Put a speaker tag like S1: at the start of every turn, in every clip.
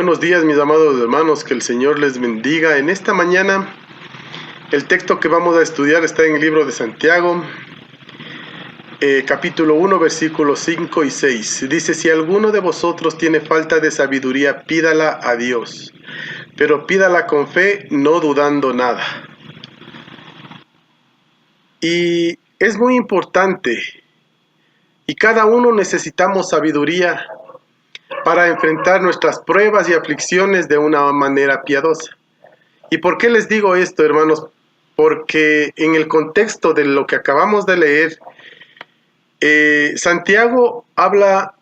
S1: Buenos días, mis amados hermanos, que el Señor les bendiga. En esta mañana, el texto que vamos a estudiar está en el libro de Santiago, capítulo 1, versículos 5 y 6. Dice: si alguno de vosotros tiene falta de sabiduría, pídala a Dios, pero pídala con fe, no dudando nada. Y es muy importante, y cada uno necesitamos sabiduría para enfrentar nuestras pruebas y aflicciones de una manera piadosa. ¿Y por qué les digo esto, hermanos? Porque en el contexto de lo que acabamos de leer, Santiago habla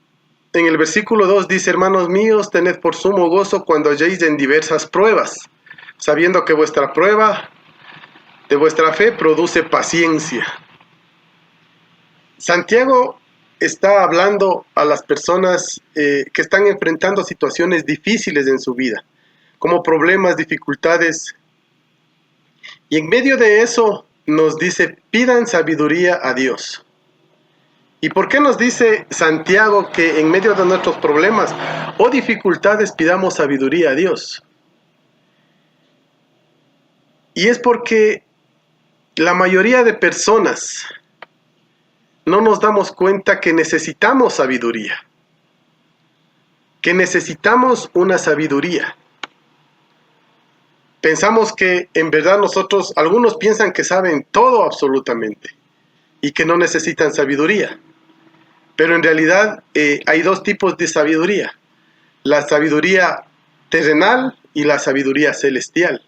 S1: en el versículo 2, dice: hermanos míos, tened por sumo gozo cuando halléis en diversas pruebas, sabiendo que vuestra prueba de vuestra fe produce paciencia. Santiago está hablando a las personas que están enfrentando situaciones difíciles en su vida, como problemas, dificultades. Y en medio de eso nos dice: pidan sabiduría a Dios. ¿Y por qué nos dice Santiago que en medio de nuestros problemas o dificultades pidamos sabiduría a Dios? Y es porque la mayoría de personas no nos damos cuenta que necesitamos sabiduría, que necesitamos una sabiduría. Pensamos que en verdad algunos piensan que saben todo absolutamente y que no necesitan sabiduría. Pero en realidad hay dos tipos de sabiduría: la sabiduría terrenal y la sabiduría celestial.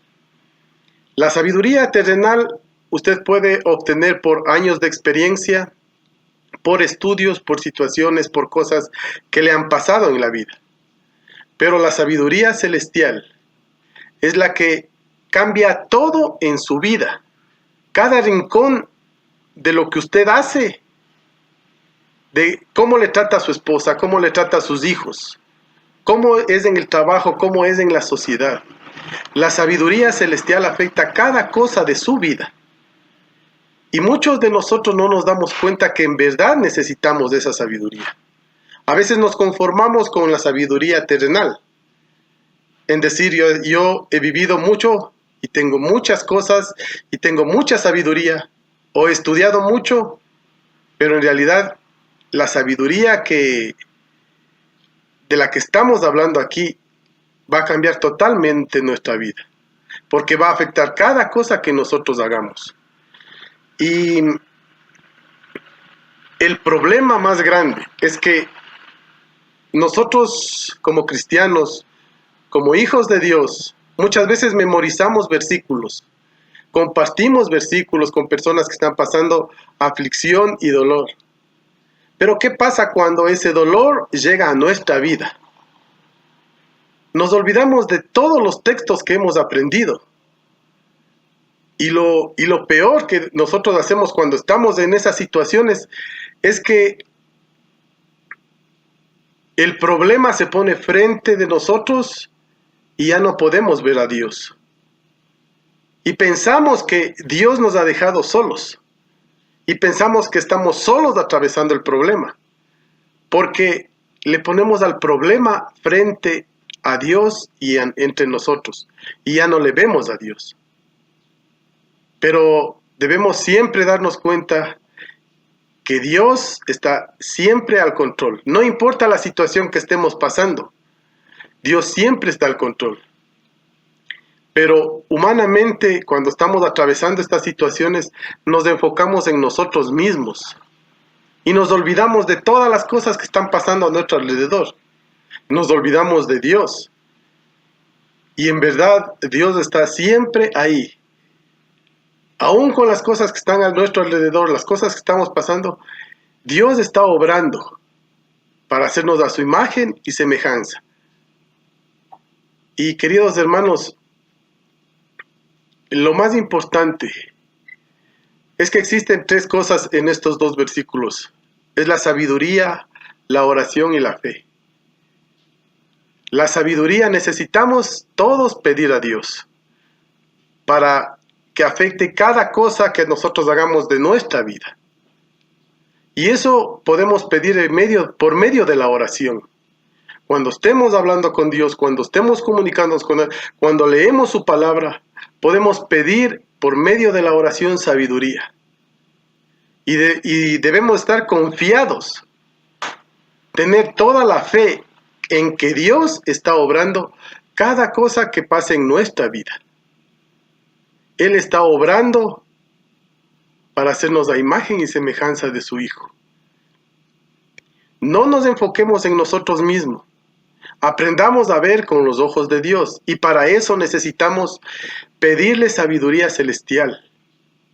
S1: La sabiduría terrenal usted puede obtener por años de experiencia, por estudios, por situaciones, por cosas que le han pasado en la vida. Pero la sabiduría celestial es la que cambia todo en su vida. Cada rincón de lo que usted hace, de cómo le trata a su esposa, cómo le trata a sus hijos, cómo es en el trabajo, cómo es en la sociedad. La sabiduría celestial afecta cada cosa de su vida. Y muchos de nosotros no nos damos cuenta que en verdad necesitamos de esa sabiduría. A veces nos conformamos con la sabiduría terrenal, en decir: yo he vivido mucho y tengo muchas cosas y tengo mucha sabiduría, o he estudiado mucho, pero en realidad la sabiduría de la que estamos hablando aquí va a cambiar totalmente nuestra vida, porque va a afectar cada cosa que nosotros hagamos. Y el problema más grande es que nosotros, como cristianos, como hijos de Dios, muchas veces memorizamos versículos, compartimos versículos con personas que están pasando aflicción y dolor. Pero ¿qué pasa cuando ese dolor llega a nuestra vida? Nos olvidamos de todos los textos que hemos aprendido. Y lo peor que nosotros hacemos cuando estamos en esas situaciones es que el problema se pone frente de nosotros y ya no podemos ver a Dios. Y pensamos que Dios nos ha dejado solos. Y pensamos que estamos solos atravesando el problema. Porque le ponemos al problema frente a Dios y entre nosotros. Y ya no le vemos a Dios. Pero debemos siempre darnos cuenta que Dios está siempre al control. No importa la situación que estemos pasando, Dios siempre está al control. Pero humanamente, cuando estamos atravesando estas situaciones, nos enfocamos en nosotros mismos y nos olvidamos de todas las cosas que están pasando a nuestro alrededor. Nos olvidamos de Dios. Y en verdad, Dios está siempre ahí. Aún con las cosas que están a nuestro alrededor, las cosas que estamos pasando, Dios está obrando para hacernos a su imagen y semejanza. Y queridos hermanos, lo más importante es que existen tres cosas en estos dos versículos. Es la sabiduría, la oración y la fe. La sabiduría necesitamos todos pedir a Dios para que afecte cada cosa que nosotros hagamos de nuestra vida. Y eso podemos pedir por medio de la oración. Cuando estemos hablando con Dios, cuando estemos comunicándonos con Él, cuando leemos su palabra, podemos pedir por medio de la oración sabiduría. Y debemos estar confiados, tener toda la fe en que Dios está obrando cada cosa que pase en nuestra vida. Él está obrando para hacernos la imagen y semejanza de su Hijo. No nos enfoquemos en nosotros mismos. Aprendamos a ver con los ojos de Dios, y para eso necesitamos pedirle sabiduría celestial,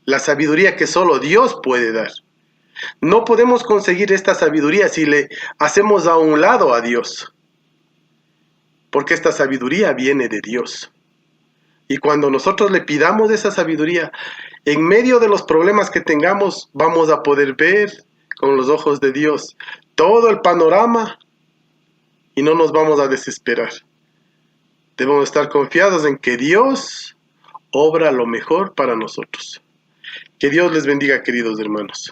S1: la sabiduría que solo Dios puede dar. No podemos conseguir esta sabiduría si le hacemos a un lado a Dios, porque esta sabiduría viene de Dios. Y cuando nosotros le pidamos esa sabiduría, en medio de los problemas que tengamos, vamos a poder ver con los ojos de Dios todo el panorama y no nos vamos a desesperar. Debemos estar confiados en que Dios obra lo mejor para nosotros. Que Dios les bendiga, queridos hermanos.